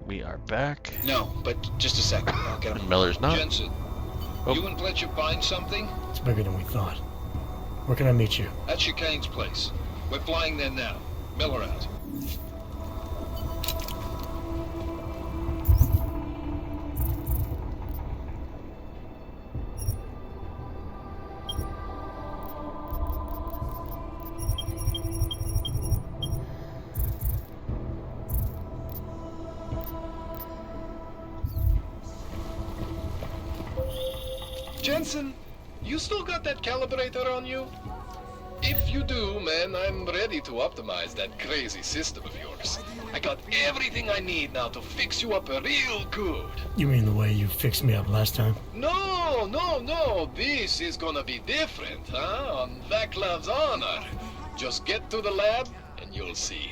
we are back. No, but just a second. I'll get him. And Miller's not. Jensen, you and Fletcher find something? It's bigger than we thought. Where can I meet you? At Chicane's place. We're flying there now. Miller out. Jensen, you still got that calibrator on you? If you do, man, I'm ready to optimize that crazy system of yours. I got everything I need now to fix you up real good. You mean the way you fixed me up last time? No. This is gonna be different, huh? On Vaclav's honor. Just get to the lab and you'll see.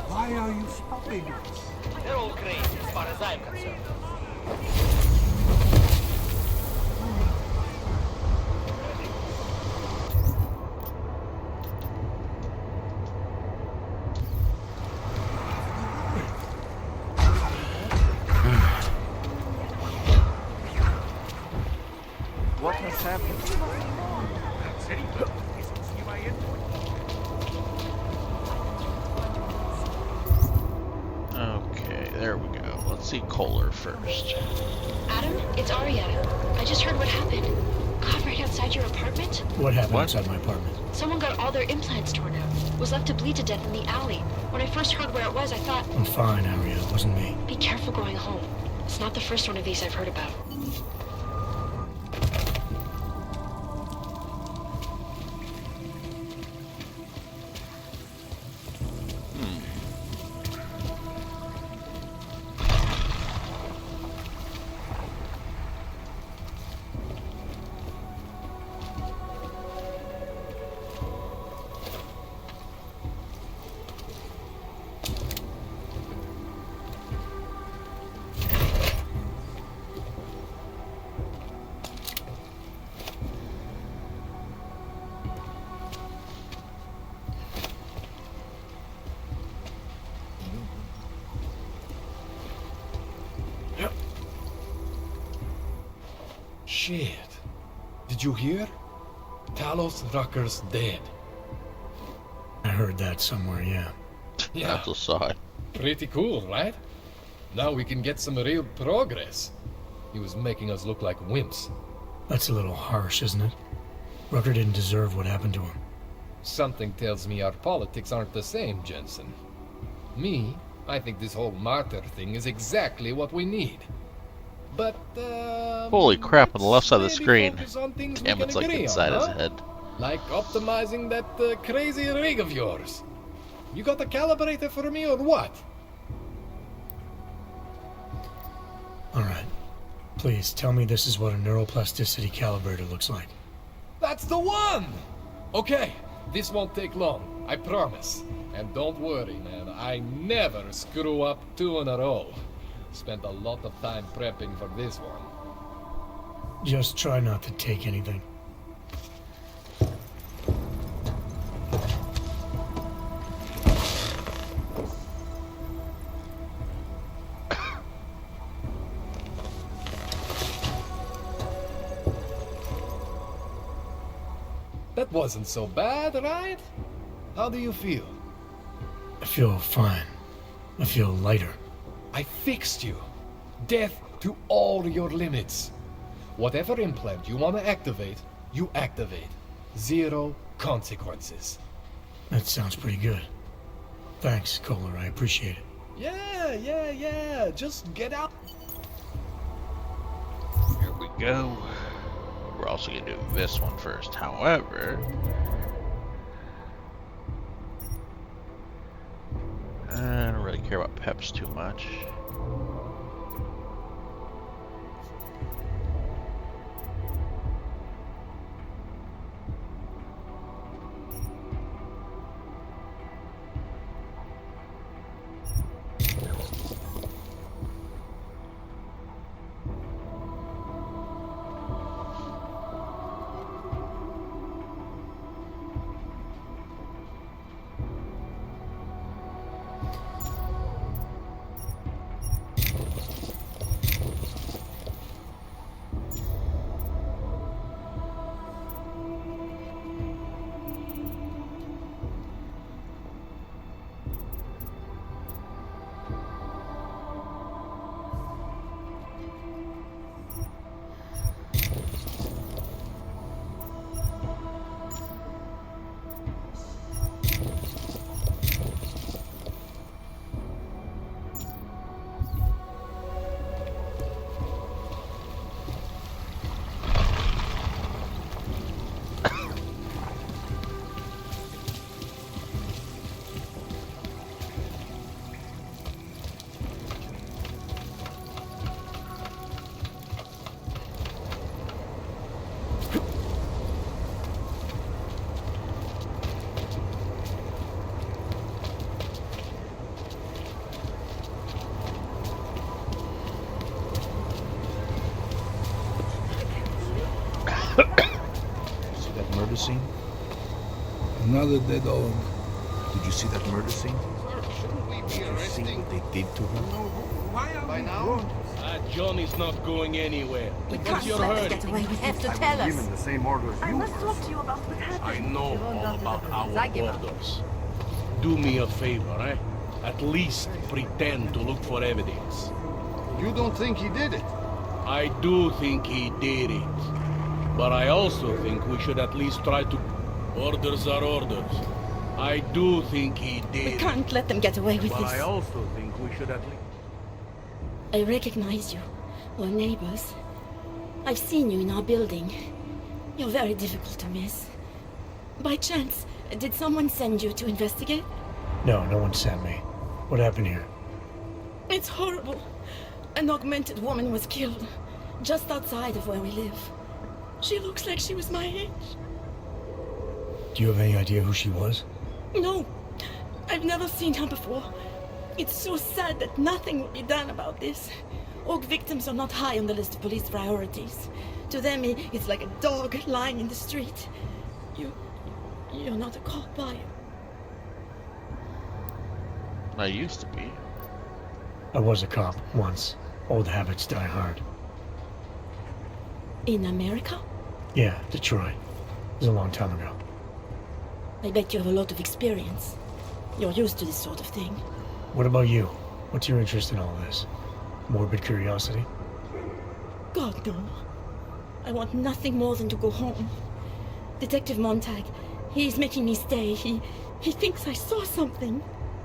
Why are you stopping us? They're all crazy as far as I'm concerned. What has happened? Okay, there we go. Let's see Kohler first. Adam, it's Arya. I just heard what happened. God, right outside your apartment? What happened What? outside my apartment? Someone got all their implants torn out. Was left to bleed to death in the alley. When I first heard where it was, I thought, I'm fine, Arya. It wasn't me. be careful going home. It's not the first one of these I've heard about. Shit. Did you hear? Talos Rucker's dead. I heard that somewhere, yeah. I also saw it. Pretty cool, right? Now we can get some real progress. He was making us look like wimps. That's a little harsh, isn't it? Rucker didn't deserve what happened to him. Something tells me our politics aren't the same, Jensen. Me, I think this whole martyr thing is exactly what we need. But, Holy crap, on the left side of the let's maybe screen. focus on things we Damn, can it's like agree inside on, his huh? head. Like optimizing that crazy rig of yours. You got a calibrator for me or what? Alright. Please, tell me this is what a neuroplasticity calibrator looks like. That's the one! Okay, this won't take long, I promise. And don't worry, man, I never screw up 2 in a row. Spent a lot of time prepping for this one. Just try not to take anything. That wasn't so bad, right? How do you feel? I feel fine. I feel lighter. I fixed you. Death to all your limits. Whatever implant you want to activate, you activate. 0 consequences. That sounds pretty good. Thanks, Kohler. I appreciate it. Yeah. Just get out. Here we go. We're also going to do this one first. However, I don't really care about peps too much. scene? Another dead dog. Did you see that murder scene? Shouldn't we be Did you see arresting? what they did to her? Why are By we now? wrong? Johnny's not going anywhere. We What's can't your let hurry? her get away with Have this. to tell us. Given the same order as I you must were. talk to you about what happened. I know all about our Zagima. orders. Do me a favor, eh? At least pretend to look for evidence. You don't think he did it? I do think he did it. But I also think we should at least try to... Orders are orders. I do think he did We it. can't let them get away with But I this. also think we should at least... I recognize you. We're neighbors. I've seen you in our building. You're very difficult to miss. By chance, did someone send you to investigate? No, no one sent me. What happened here? It's horrible. An augmented woman was killed, just outside of where we live. She looks like she was my age. Do you have any idea who she was? No, I've never seen her before. It's so sad that nothing will be done about this. Oak victims are not high on the list of police priorities. To them, it's like a dog lying in the street. You're not a cop, are you? I used to be. I was a cop once. Old habits die hard. In America? Yeah, Detroit. It was a long time ago. I bet you have a lot of experience. You're used to this sort of thing. What about you? What's your interest in all this? Morbid curiosity? God, no. I want nothing more than to go home. Detective Montag, he's making me stay. He thinks I saw something.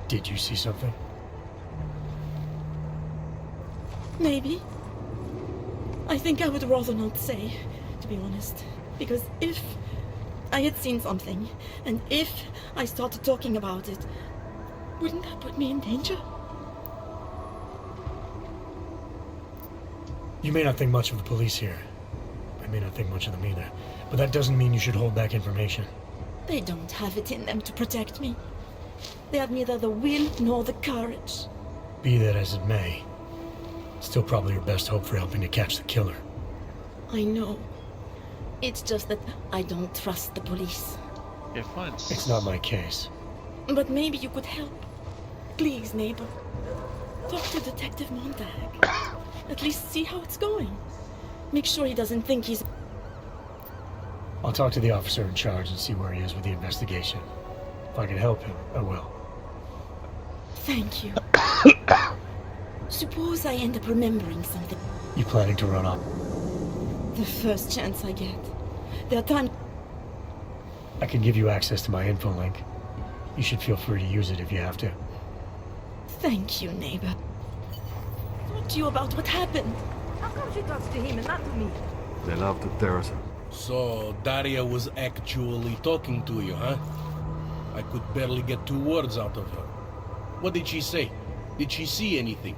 Did you see something? Maybe. I think I would rather not say, to be honest. Because if I had seen something, and if I started talking about it, wouldn't that put me in danger? You may not think much of the police here. I may not think much of them either. But that doesn't mean you should hold back information. They don't have it in them to protect me. They have neither the will nor the courage. Be that as it may, still probably your best hope for helping to catch the killer. I know. It's just that I don't trust the police. If once. It's not my case. But maybe you could help. Please, neighbor. Talk to Detective Montag. At least see how it's going. Make sure he doesn't think he's... I'll talk to the officer in charge and see where he is with the investigation. If I can help him, I will. Thank you. Suppose I end up remembering something. You planning to run off? The first chance I get. There are times... I can give you access to my info link. You should feel free to use it if you have to. Thank you, neighbor. Talk to you about what happened. How come she talks to him and not to me? They love to terrorize her. So, Daria was actually talking to you, huh? I could barely get 2 words out of her. What did she say? Did she see anything?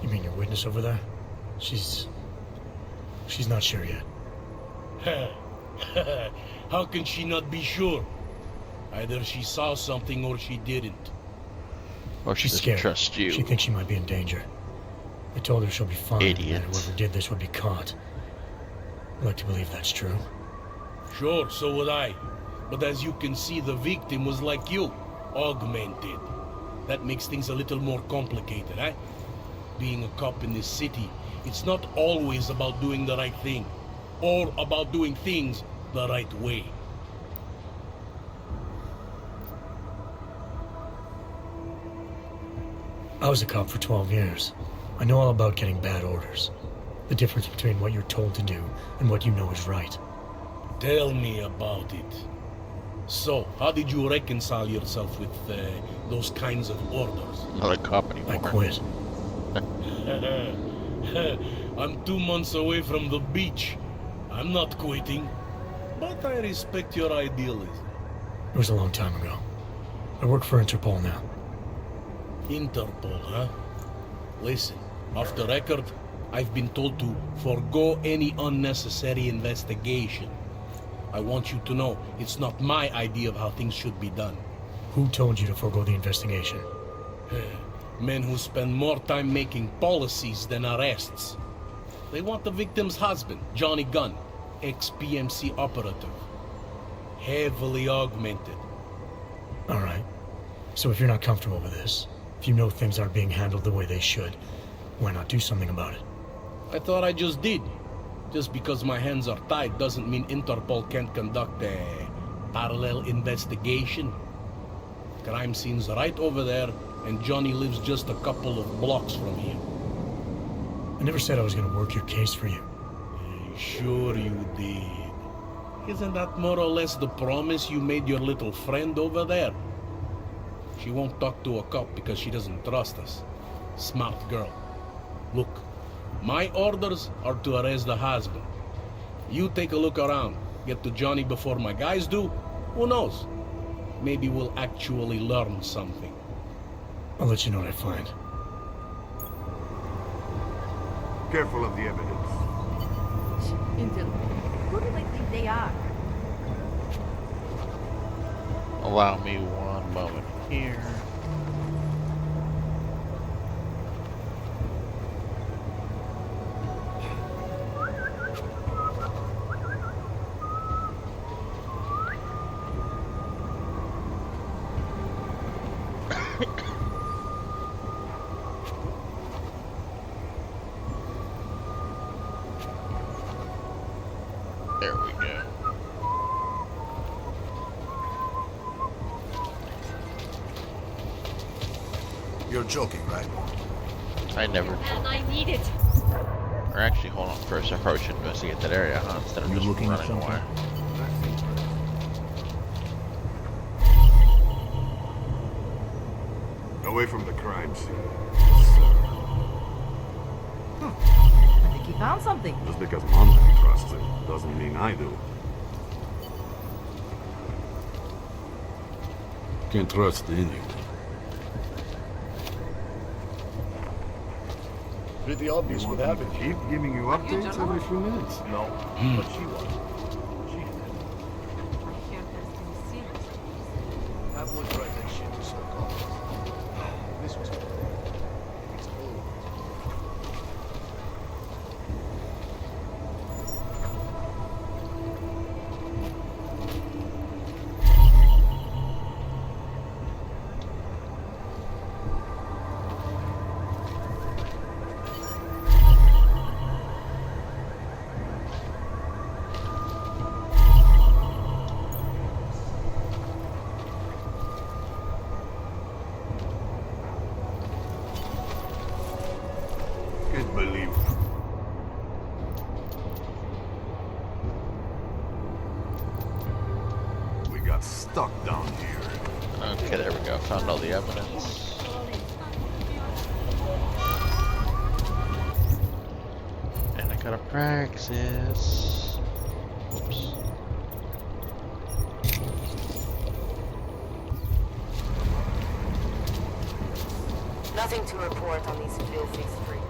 You mean your witness over there? She's not sure yet. How can she not be sure? Either she saw something or she didn't. Or she She's doesn't scared. trust you. She thinks she might be in danger. I told her she'll be fine, Idiot. and whoever did this would be caught. I'd like to believe that's true. Sure, so would I. But as you can see, the victim was like you, augmented. That makes things a little more complicated, eh? Being a cop in this city, it's not always about doing the right thing, or about doing things the right way. I was a cop for 12 years. I know all about getting bad orders. The difference between what you're told to do and what you know is right. Tell me about it. So, how did you reconcile yourself with those kinds of orders? Not a cop anymore. I quit. I'm 2 months away from the beach. I'm not quitting. But I respect your idealism. It was a long time ago. I work for Interpol now. Interpol, huh? Listen, off the record, I've been told to forego any unnecessary investigation. I want you to know it's not my idea of how things should be done. Who told you to forego the investigation? Men who spend more time making policies than arrests. They want the victim's husband, Johnny Gunn, ex-PMC operative. Heavily augmented. All right. So if you're not comfortable with this, if you know things aren't being handled the way they should, why not do something about it? I thought I just did. Just because my hands are tied doesn't mean Interpol can't conduct a parallel investigation. Crime scene's right over there, and Johnny lives just a couple of blocks from here. I never said I was gonna work your case for you. Sure you did. Isn't that more or less the promise you made your little friend over there? She won't talk to a cop because she doesn't trust us. Smart girl. Look, my orders are to arrest the husband. You take a look around. Get to Johnny before my guys do. Who knows? Maybe we'll actually learn something. I'll let you know what I find. Careful of the evidence. Intel, who do they think they are? Allow me one moment here. There we go. You're joking, right? I never. And I need it. Or actually, hold on first. I probably should investigate that area, huh? Instead of You just looking at running away. Away from the crime scene. I think he found something. Just because Mountain trusts him doesn't mean I do. Can't trust anyone. Pretty obvious what happened. Keep giving you updates every few minutes. No, but she was. She did. I hear there's been serious. That would drive that shit to so cold. This was it's old. Can't believe it. We got stuck down here. Okay, there we go. Found all the evidence. And I gotta praxis. Whoops. Nothing to report on these filthy streets.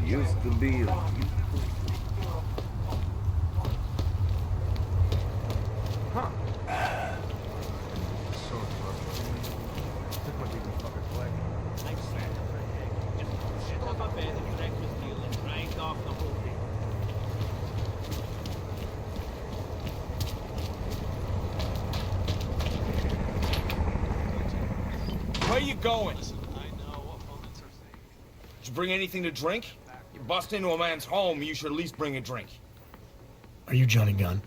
Used to be a Huh. So took my big fucking flag. Where you going? I know what moments are saying. bring anything to drink? You bust into a man's home, you should at least bring a drink. Are you Johnny Gunn?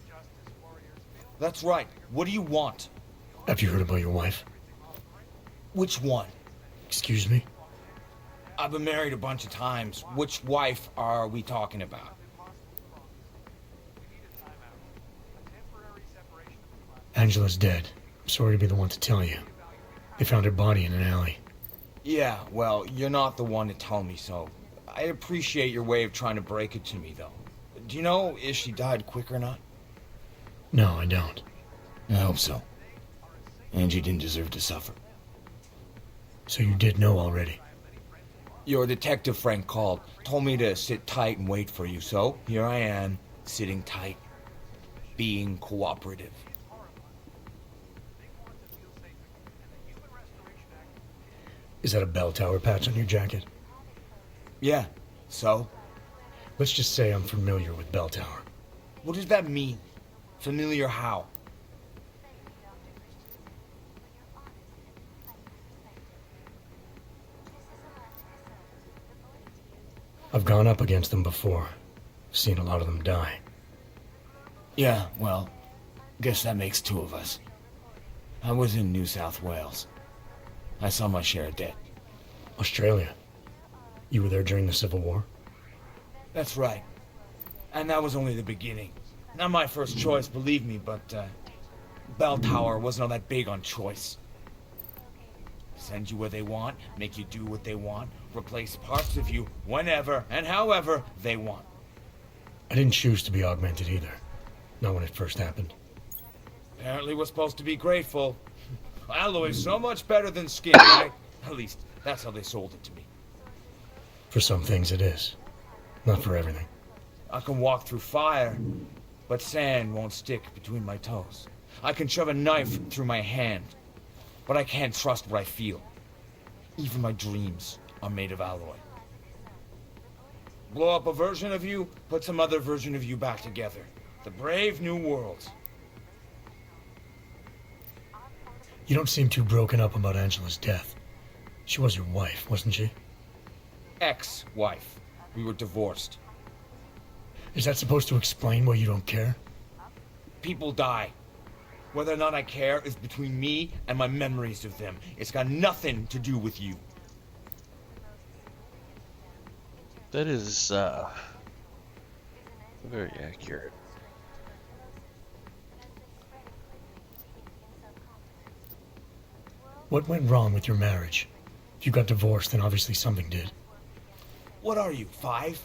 That's right. What do you want? Have you heard about your wife? Which one? Excuse me? I've been married a bunch of times. Which wife are we talking about? Angela's dead. I'm sorry to be the one to tell you. They found her body in an alley. Yeah, well, you're not the one to tell me so. I appreciate your way of trying to break it to me, though. Do you know if she died quick or not? No, I don't. I hope so. Angie didn't deserve to suffer. So you did know already? Your detective friend called, told me to sit tight and wait for you, so here I am, sitting tight, being cooperative. Is that a bell tower patch on your jacket? Yeah, so? Let's just say I'm familiar with bell tower. What does that mean? Familiar how? I've gone up against them before. Seen a lot of them die. Yeah, well, guess that makes two of us. I was in New South Wales. I saw my share of dead. Australia? You were there during the Civil War? That's right. And that was only the beginning. Not my first choice, believe me, but, Bell Tower wasn't all that big on choice. Send you where they want, make you do what they want, replace parts of you whenever and however they want. I didn't choose to be augmented either. Not when it first happened. Apparently we're supposed to be grateful. Alloy's so much better than skin, right? At least, that's how they sold it to me. For some things it is. Not for everything. I can walk through fire, but sand won't stick between my toes. I can shove a knife through my hand, but I can't trust what I feel. Even my dreams are made of alloy. Blow up a version of you, put some other version of you back together. The brave new world. You don't seem too broken up about Angela's death. She was your wife, wasn't she? Ex-wife. We were divorced. Is that supposed to explain why you don't care? People die. Whether or not I care is between me and my memories of them. It's got nothing to do with you. That is, very accurate. What went wrong with your marriage? If you got divorced, then obviously something did. What are you, 5?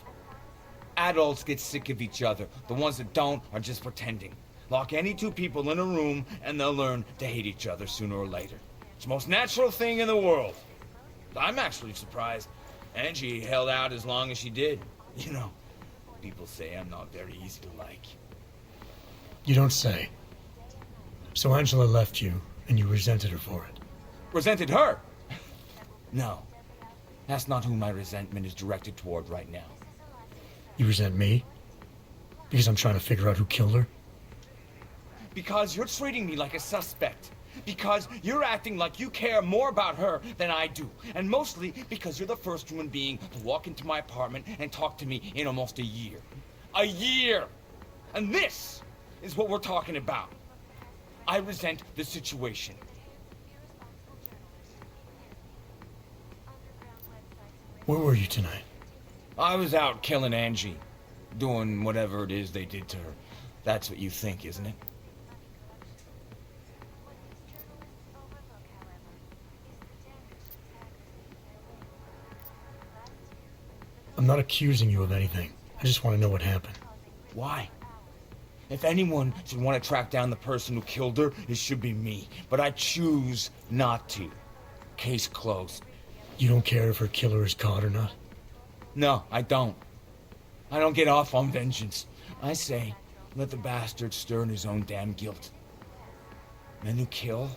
Adults get sick of each other. The ones that don't are just pretending. Lock any two people in a room and they'll learn to hate each other sooner or later. It's the most natural thing in the world. I'm actually surprised Angie held out as long as she did. You know, people say I'm not very easy to like. You don't say. So Angela left you, and you resented her for it. Resented her? No. That's not who my resentment is directed toward right now. You resent me? Because I'm trying to figure out who killed her? Because you're treating me like a suspect. Because you're acting like you care more about her than I do. And mostly because you're the first human being to walk into my apartment and talk to me in almost a year. A year! And this is what we're talking about. I resent the situation. Where were you tonight? I was out killing Angie. Doing whatever it is they did to her. That's what you think, isn't it? I'm not accusing you of anything. I just want to know what happened. Why? If anyone should want to track down the person who killed her, it should be me. But I choose not to. Case closed. You don't care if her killer is caught or not? No, I don't. I don't get off on vengeance. I say, let the bastard stir in his own damn guilt. Men who kill,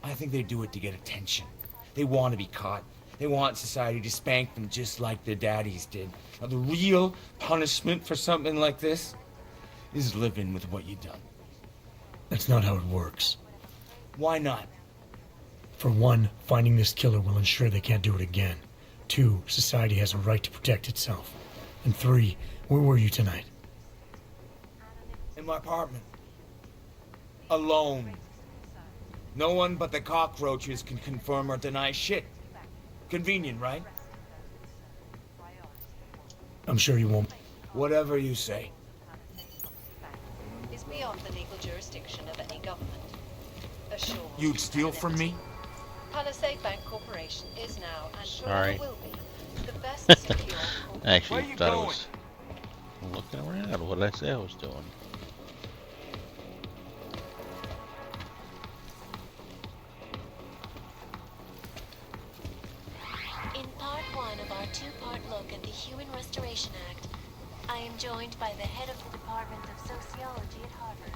I think they do it to get attention. They want to be caught. They want society to spank them just like their daddies did. Now, the real punishment for something like this is living with what you've done. That's not how it works. Why not? For one, finding this killer will ensure they can't do it again. 2, society has a right to protect itself. And 3, where were you tonight? In my apartment. Alone. No one but the cockroaches can confirm or deny shit. Convenient, right? I'm sure you won't. Whatever you say. Is beyond the legal jurisdiction of any government. Assured. You'd steal from me? Palisade Bank Corporation is now and Sorry. forever will be the best secure I actually thought I was looking around. What did I say I was doing? In part 1 of our 2-part look at the Human Restoration Act, I am joined by the head of the Department of Sociology at Harvard,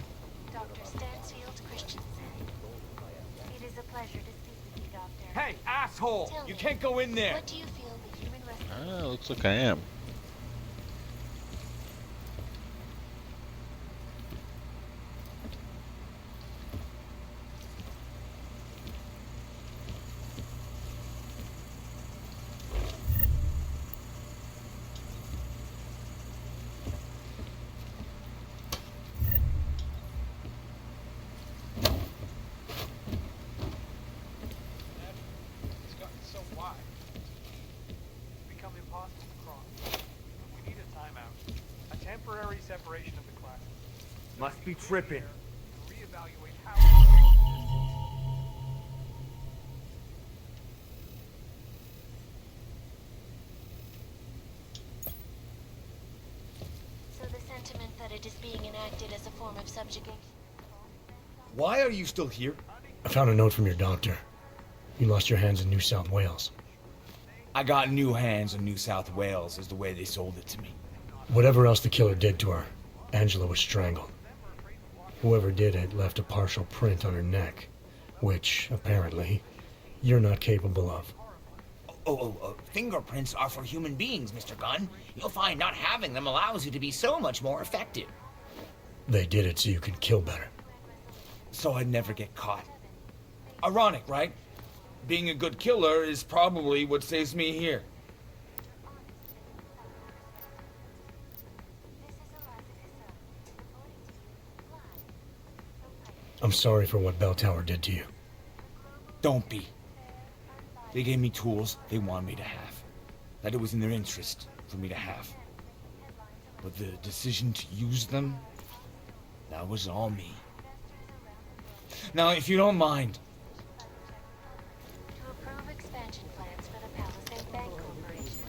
Dr. Stansfield Christensen. It is a pleasure to speak with you, Doctor. Hey, asshole! Tell You me, can't go in there! What do you feel the Human Restoration Looks like I am. It's gotten so wide. It's become impossible to cross. We need a timeout. A temporary separation of the classes. Must be tripping. To reevaluate how So the sentiment that it is being enacted as a form of subjugation. Why are you still here? I found a note from your doctor. You lost your hands in New South Wales. I got new hands in New South Wales, is the way they sold it to me. Whatever else the killer did to her, Angela was strangled. Whoever did it left a partial print on her neck, which, apparently, you're not capable of. Fingerprints are for human beings, Mr. Gunn. You'll find not having them allows you to be so much more effective. They did it so you could kill better. So I'd never get caught. Ironic, right? Being a good killer is probably what saves me here. I'm sorry for what Bell Tower did to you. Don't be. They gave me tools they wanted me to have. That it was in their interest for me to have. But the decision to use them, that was all me. Now, if you don't mind, To approve expansion plans for the Palisade Bank Corporation.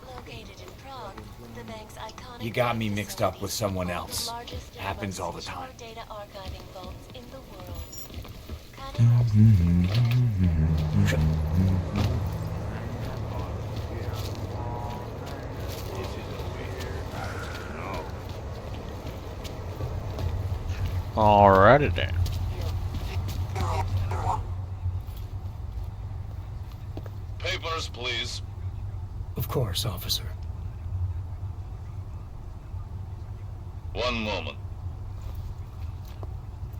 Located in Prague, the bank's iconic... you got me mixed up with someone else. the largest and Happens most all the secure time. data archiving vaults in the world. Cutting edge Alrighty then. Papers, please. Of course, officer. One moment.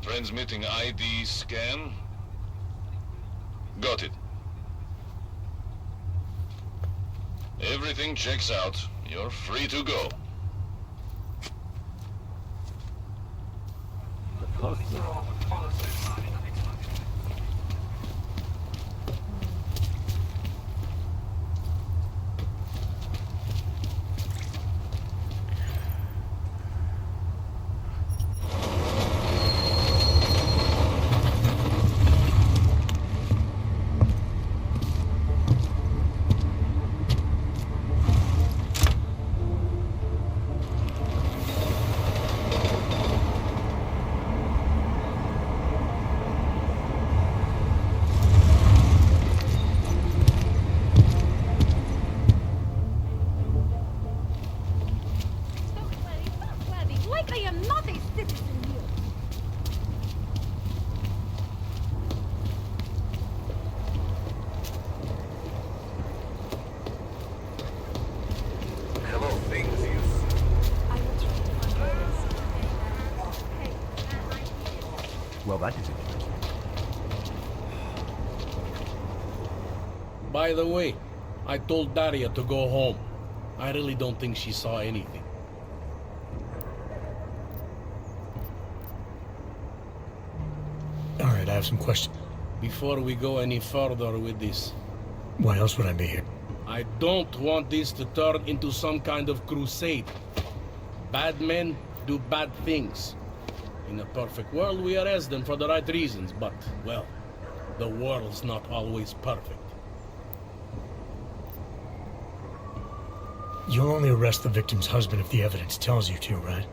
Transmitting ID scan. Got it. Everything checks out. You're free to go. Like I am not a citizen here. Hello, things you Well, that is interesting. By the way, I told Daria to go home. I really don't think she saw anything. Alright, I have some questions. Before we go any further with this, Why else would I be here? I don't want this to turn into some kind of crusade. Bad men do bad things. In a perfect world, we arrest them for the right reasons, but, well, the world's not always perfect. You'll only arrest the victim's husband if the evidence tells you to, right?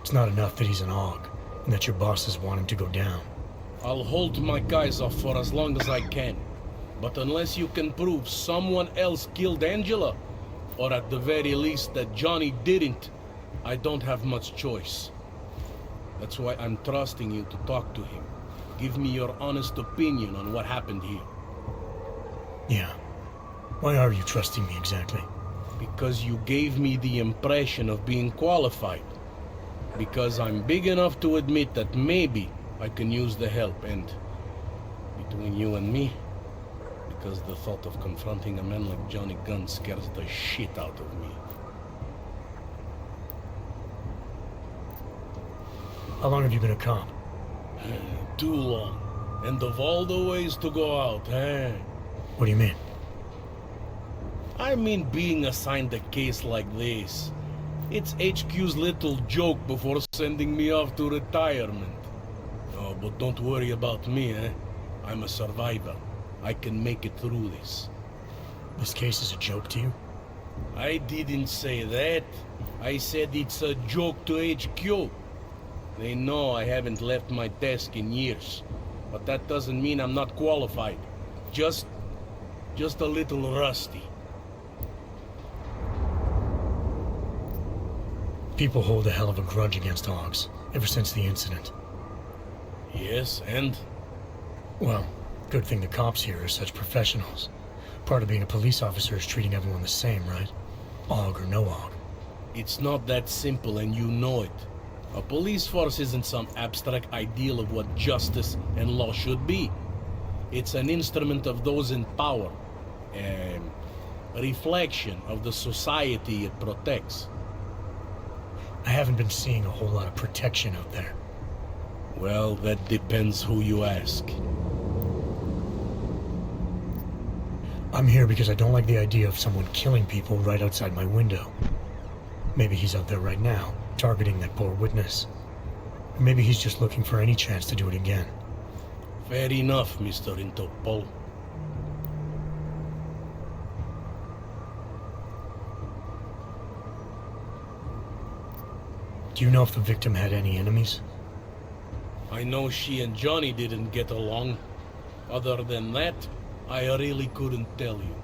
It's not enough that he's an AUG, and that your bosses want him to go down. I'll hold my guys off for as long as I can. But unless you can prove someone else killed Angela, or at the very least that Johnny didn't, I don't have much choice. That's why I'm trusting you to talk to him. Give me your honest opinion on what happened here. Yeah. Why are you trusting me exactly? Because you gave me the impression of being qualified. Because I'm big enough to admit that maybe I can use the help, and between you and me, because the thought of confronting a man like Johnny Gunn scares the shit out of me. How long have you been a cop? Too long. And of all the ways to go out, eh? What do you mean? I mean being assigned a case like this. It's HQ's little joke before sending me off to retirement. Oh, but don't worry about me, eh? I'm a survivor. I can make it through this. This case is a joke to you? I didn't say that. I said it's a joke to HQ. They know I haven't left my desk in years. But that doesn't mean I'm not qualified. Just a little rusty. People hold a hell of a grudge against AUGs, ever since the incident. Yes, and? Well, good thing the cops here are such professionals. Part of being a police officer is treating everyone the same, right? AUG or no AUG. It's not that simple, and you know it. A police force isn't some abstract ideal of what justice and law should be. It's an instrument of those in power. A reflection of the society it protects. I haven't been seeing a whole lot of protection out there. Well, that depends who you ask. I'm here because I don't like the idea of someone killing people right outside my window. Maybe he's out there right now, targeting that poor witness. Or maybe he's just looking for any chance to do it again. Fair enough, Mr. Interpol. Do you know if the victim had any enemies? I know she and Johnny didn't get along. Other than that, I really couldn't tell you.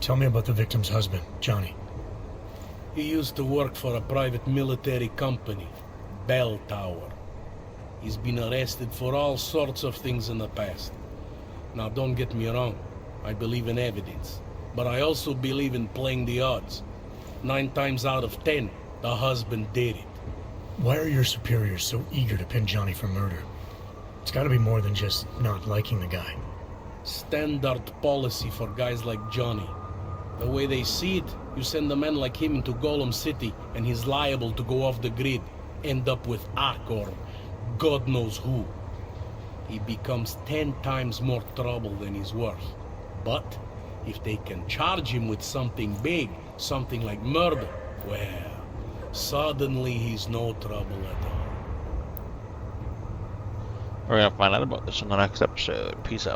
Tell me about the victim's husband, Johnny. He used to work for a private military company, Bell Tower. He's been arrested for all sorts of things in the past. Now, don't get me wrong. I believe in evidence. But I also believe in playing the odds. 9 times out of 10, the husband did it. Why are your superiors so eager to pin Johnny for murder? It's gotta be more than just not liking the guy. Standard policy for guys like Johnny. The way they see it, you send a man like him into Golem City and he's liable to go off the grid, end up with ACK or God knows who. He becomes 10 times more trouble than he's worth. But if they can charge him with something big, something like murder, well, suddenly he's no trouble at all. We're gonna find out about this in the next episode. Peace out.